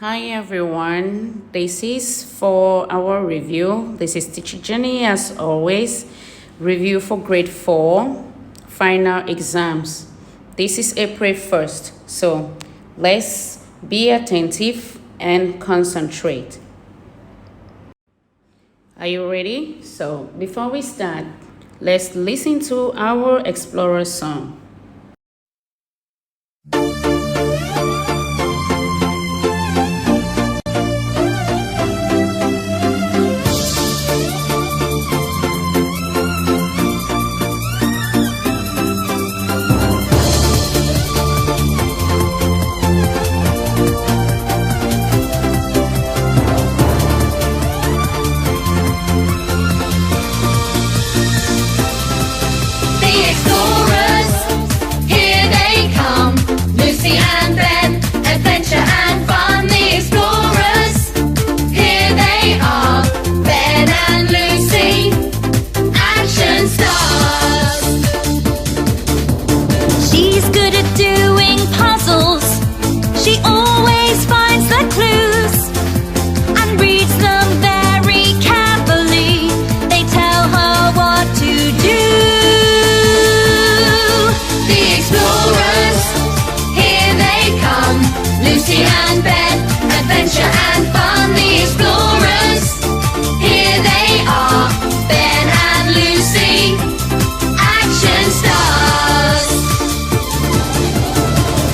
Hi everyone, this is for our review. This is Teacher Jenny as always. Review for grade 4 final exams. This is April 1st, so let's be attentive and concentrate. Are you ready? So before we start, let's listen to our Explorer song.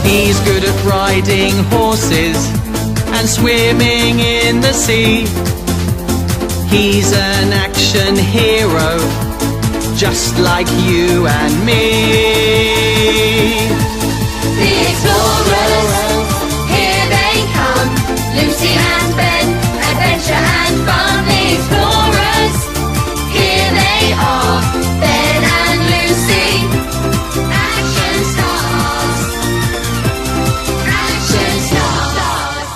He's good at riding horses and swimming in the sea. He's an action hero, just like you and me. The explorers, here they come. Lucy and Ben, adventure and fun. The explorers, here they are. Ben and Lucy, action stars. Action stars.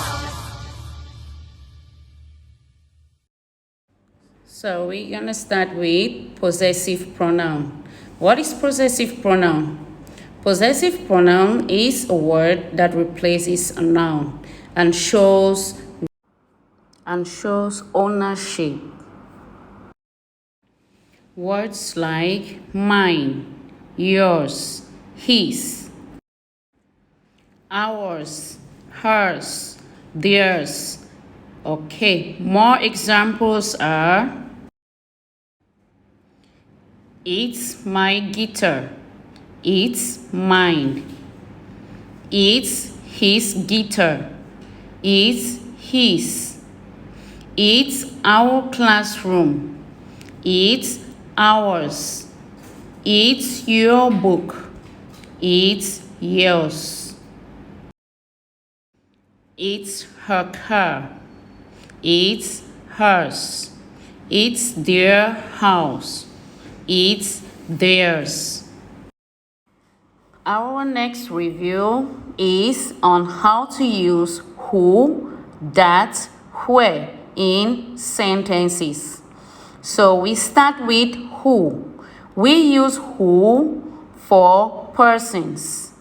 So we're gonna start with possessive pronoun. What is possessive pronoun? Possessive pronoun is a word that replaces a noun and shows ownership. Words like mine, yours, his, ours, hers, theirs. Okay, more examples are it's my guitar. It's mine. It's his guitar. It's his. It's our classroom. It's ours. It's your book. It's yours. It's her car. It's hers. It's their house. It's theirs. Our next review is on how to use who, that, where in sentences. So we start with who. We use who for persons.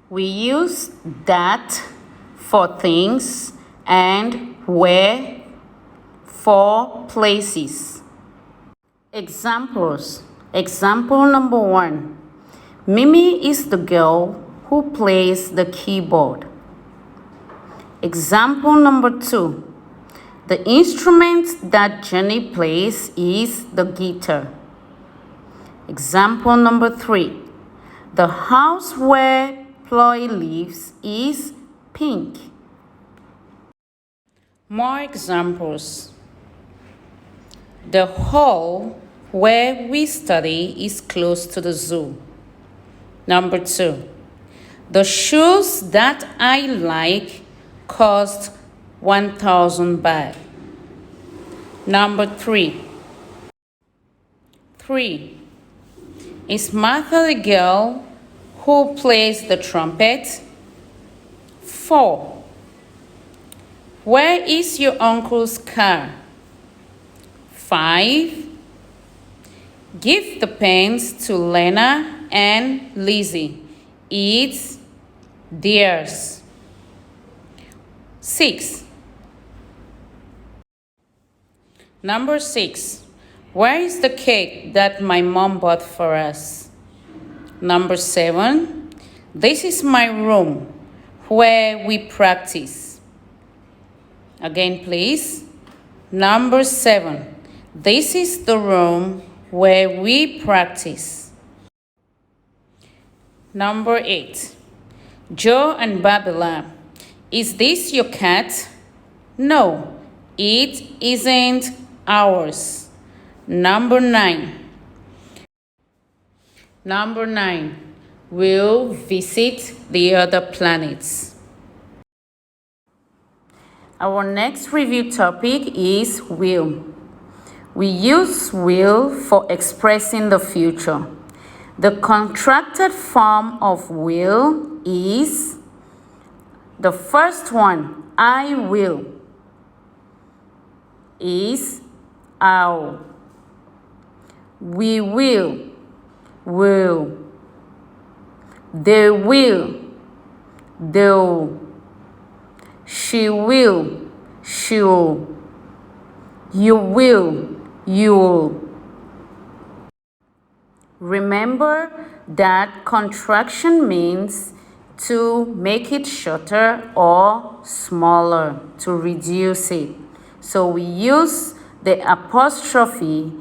We use that for things and where for places. Examples. Example number 1. Mimi is the girl who plays the keyboard. Example number 2. The instrument that Jenny plays is the guitar. Example number 3. The house where Chloe lives is pink. More examples. The hall where we study is close to the zoo. Number 2. The shoes that I like cost 1,000 baht. Number 3. 3. Is Martha the girl who plays the trumpet? 4. Where is your uncle's car? 5. Give the pens to Lena and Lizzie. It's theirs. 6. Number 6. Where is the cake that my mom bought for us? Number 7. This is my room where we practice. Again, please. Number 7. This is the room where we practice. Number 8. Joe and Babila, is this your cat? No, it isn't ours. Number 9. Number 9. We'll visit the other planets. Our next review topic is will. We use will for expressing the future. The contracted form of will is the first one, I will, is I'll. We will. They will, they'll. She will, she'll. You will, you'll. Remember that contraction means to make it shorter or smaller, to reduce it. So we use the apostrophe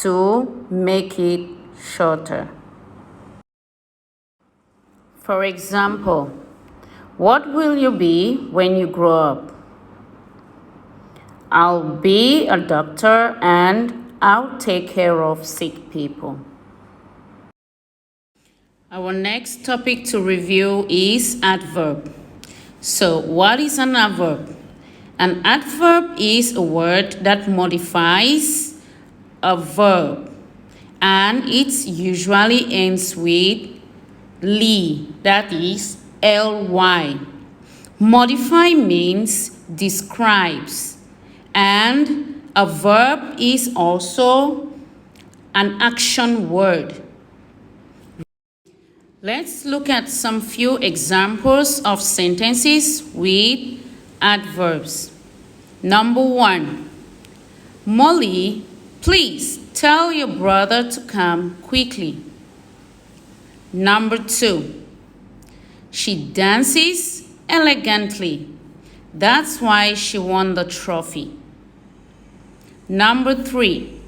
to make it shorter. For example, what will you be when you grow up? I'll be a doctor and I'll take care of sick people. Our next topic to review is adverb. So, what is an adverb? An adverb is a word that modifies a verb and it usually ends with ly, that is ly. Modify means describes, and a verb is also an action word. Let's look at some few examples of sentences with adverbs. Number 1. Molly, please tell your brother to come quickly. Number 2. She dances elegantly. That's why she won the trophy. Number 3.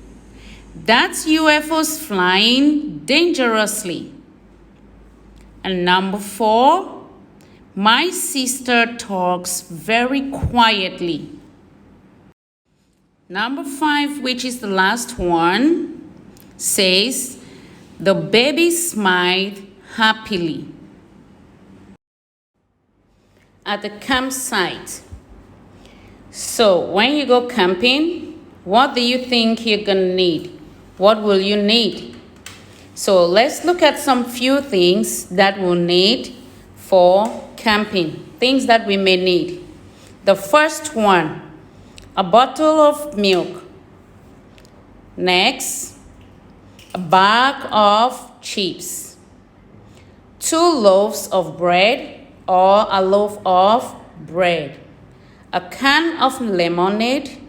That UFO's flying dangerously. And number 4, my sister talks very quietly. Number 5, which is the last one, says, the baby smiled happily. At the campsite. So when you go camping, what do you think you're gonna need? What will you need? So let's look at some few things that we'll need for camping. Things that we may need. The first one, a bottle of milk. Next, a bag of chips. 2 loaves of bread or a loaf of bread. A can of lemonade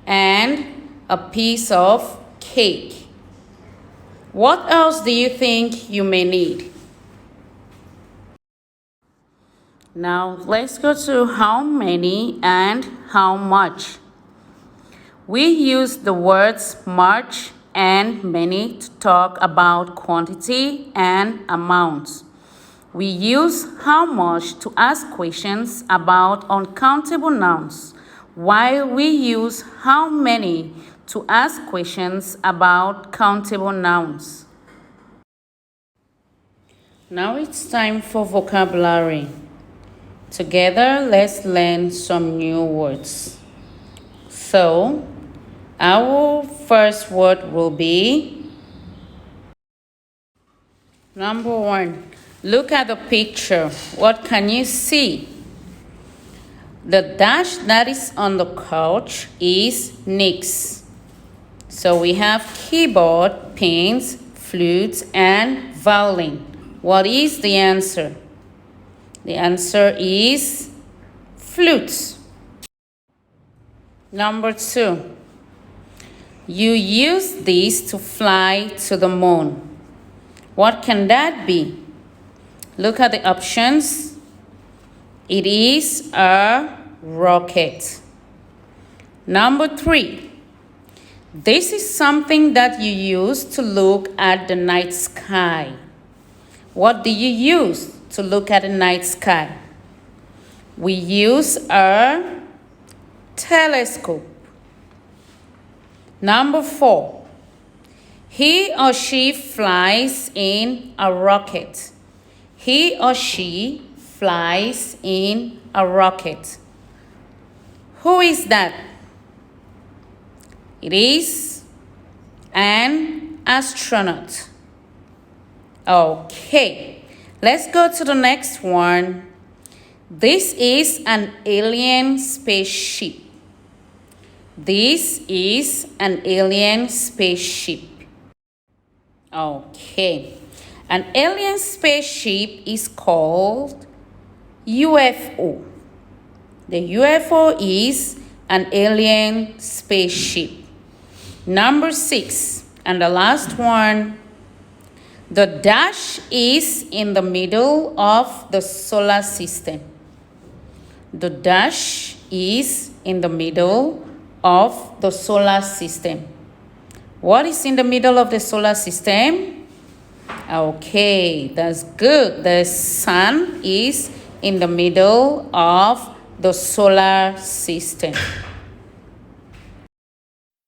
and a piece of cake. What else do you think you may need? Now let's go to how many and how much. We use the words much and many to talk about quantity and amounts. We use how much to ask questions about uncountable nouns, while we use how many to ask questions about countable nouns. Now it's time for vocabulary. Together, let's learn some new words. So, our first word will be number 1. Look at the picture. What can you see? The dash that is on the couch is Nick's. So we have keyboard, pens, flutes, and violin. What is the answer? The answer is flutes. Number 2. You use this to fly to the moon. What can that be? Look at the options. It is a rocket. Number 3. This is something that you use to look at the night sky. What do you use to look at the night sky? We use a telescope. Number 4. He or she flies in a rocket. He or she flies in a rocket. Who is that? It is an astronaut. Okay, let's go to the next one. This is an alien spaceship. This is an alien spaceship. Okay, an alien spaceship is called UFO. The UFO is an alien spaceship. Number 6, and the last one. The dash is in the middle of the solar system. The dash is in the middle of the solar system. What is in the middle of the solar system? Okay, that's good. The sun is in the middle of the solar system.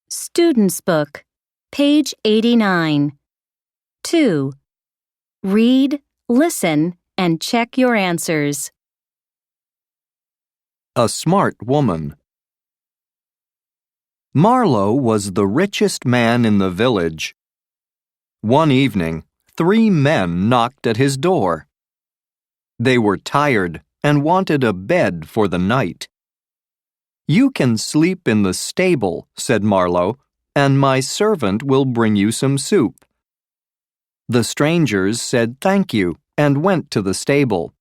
Student's Book, page 89. 2. Read, listen, and check your answers. A smart woman. Marlowe was the richest man in the village. One evening, 3 men knocked at his door. They were tired and wanted a bed for the night. "You can sleep in the stable," said Marlowe, "and my servant will bring you some soup." The strangers said thank you and went to the stable.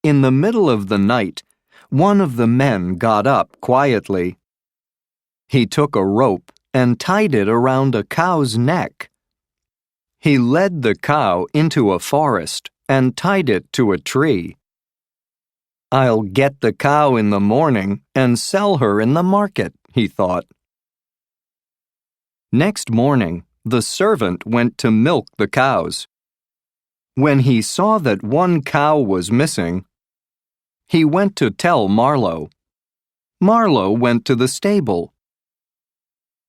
In the middle of the night, one of the men got up quietly. He took a rope and tied it around a cow's neck. He led the cow into a forest and tied it to a tree. "I'll get the cow in the morning and sell her in the market," he thought. Next morning, the servant went to milk the cows. When he saw that one cow was missing, he went to tell Marlowe. Marlowe went to the stable.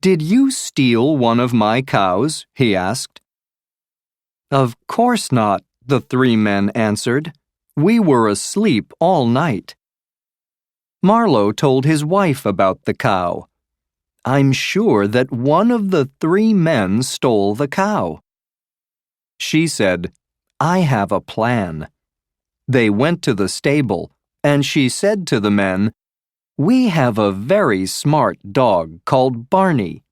"Did you steal one of my cows?" he asked. "Of course not," the 3 men answered. "We were asleep all night." Marlowe told his wife about the cow. "I'm sure that one of the 3 men stole the cow." She said, "I have a plan." They went to the stable, and she said to the men, "We have a very smart dog called Barney.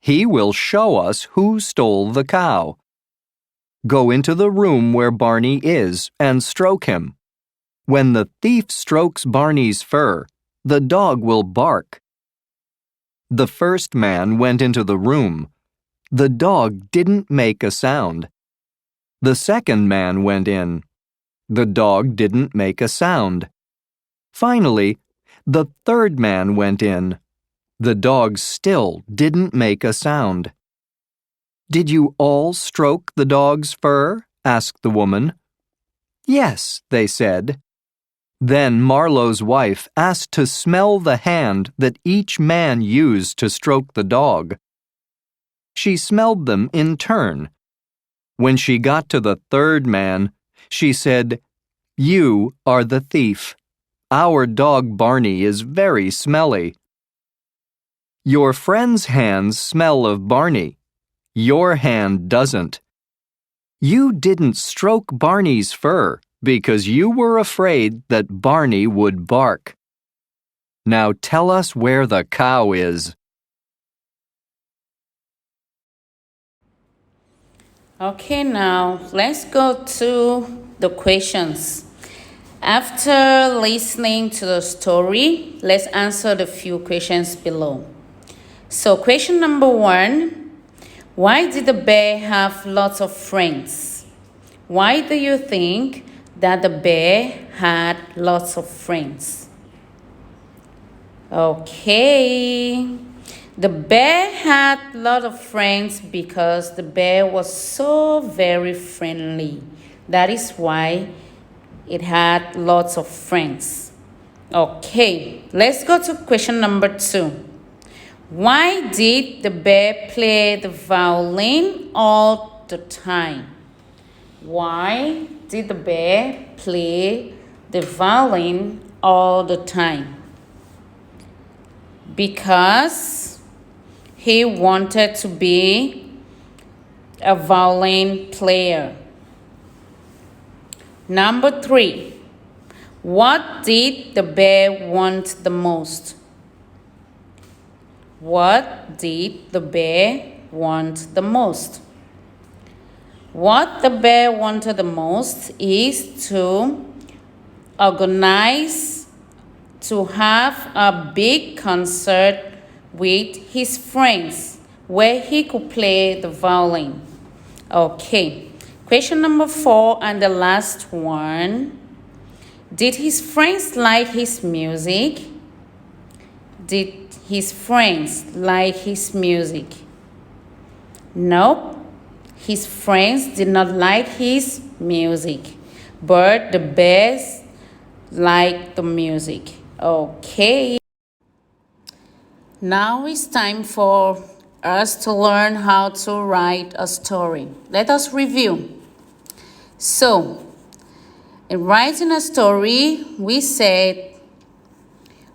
He will show us who stole the cow. Go into the room where Barney is and stroke him. When the thief strokes Barney's fur, the dog will bark." The first man went into the room. The dog didn't make a sound. The second man went in. The dog didn't make a sound. Finally, the third man went in. The dog still didn't make a sound. "Did you all stroke the dog's fur?" asked the woman. "Yes," they said. Then Marlowe's wife asked to smell the hand that each man used to stroke the dog. She smelled them in turn. When she got to the third man, she said, "You are the thief. Our dog Barney is very smelly." "Your friend's hands smell of Barney. Your hand doesn't. You didn't stroke Barney's fur because you were afraid that Barney would bark. Now tell us where the cow is." Okay, now let's go to the questions. After listening to the story, let's answer the few questions below. So, question number 1, why did the bear have lots of friends? Why do you think that the bear had lots of friends? Okay. The bear had a lot of friends because the bear was so very friendly. That is why it had lots of friends. Okay, let's go to question number 2. Why did the bear play the violin all the time? Why did the bear play the violin all the time? Because he wanted to be a violin player. Number 3. What did the bear want the most? What did the bear want the most? What the bear wanted the most is to organize to have a big concert with his friends where he could play the violin. Okay, question number 4 and the last one. Did his friends like his music? Did his friends like his music? Nope, his friends did not like his music, but the bears liked the music. Okay. Now it's time for us to learn how to write a story. Let us review. So, in writing a story, we said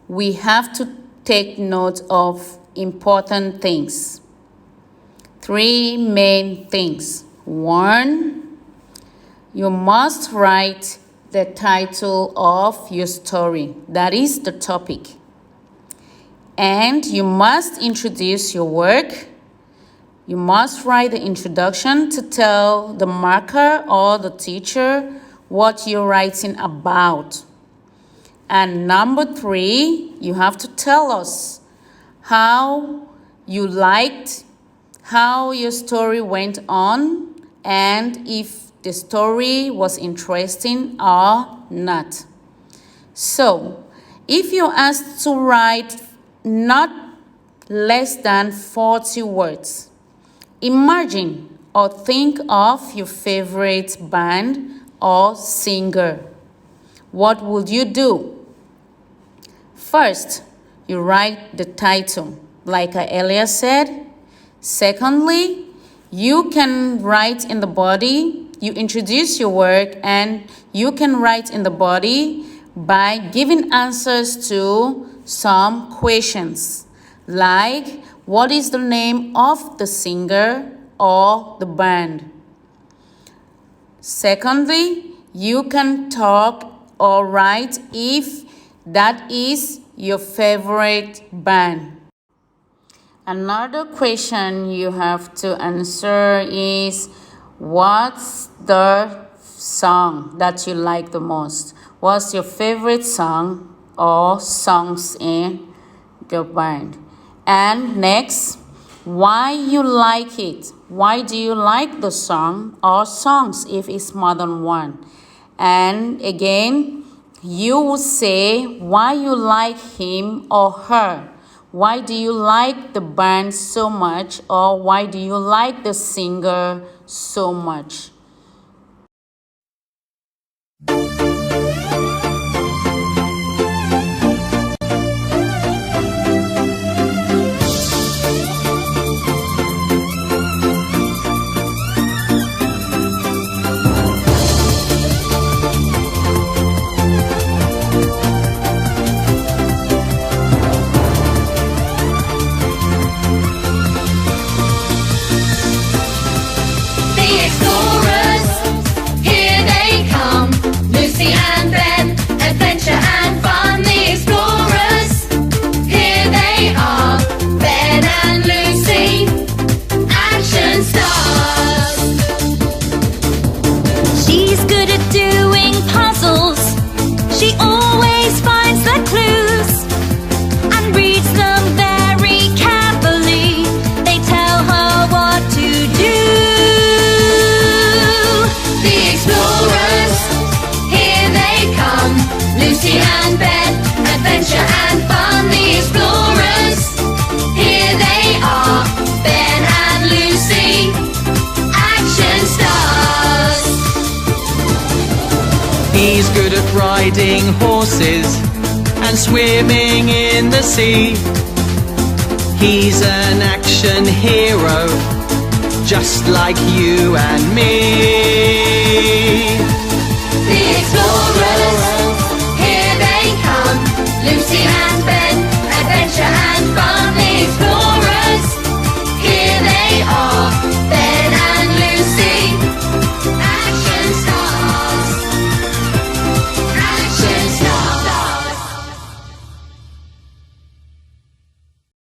we have to take note of important things. 3 main things. 1, you must write the title of your story. That is the topic. And you must introduce your work. You must write the introduction to tell the marker or the teacher what you're writing about. And number 3, you have to tell us how you liked, how your story went on, and if the story was interesting or not. So, if you're asked to write not less than 40 words, imagine or think of your favorite band or singer. What would you do? First, you write the title, like I earlier said. Secondly, you can write in the body. You introduce your work and you can write in the body by giving answers to some questions, like what is the name of the singer or the band. Secondly, you can talk or write if that is your favorite band. Another question you have to answer is, what's the song that you like the most? What's your favorite song or songs in your band? And next, why you like it? Why do you like the song or songs if it's more than one? And again, you would say why you like him or her. Why do you like the band so much, or why do you like the singer so much? The explorers, here they come. Lucy Lucy and Ben, adventure and fun, the explorers. Here they are, Ben and Lucy, action stars. He's good at riding horses and swimming in the sea. He's an action hero, just like you and me.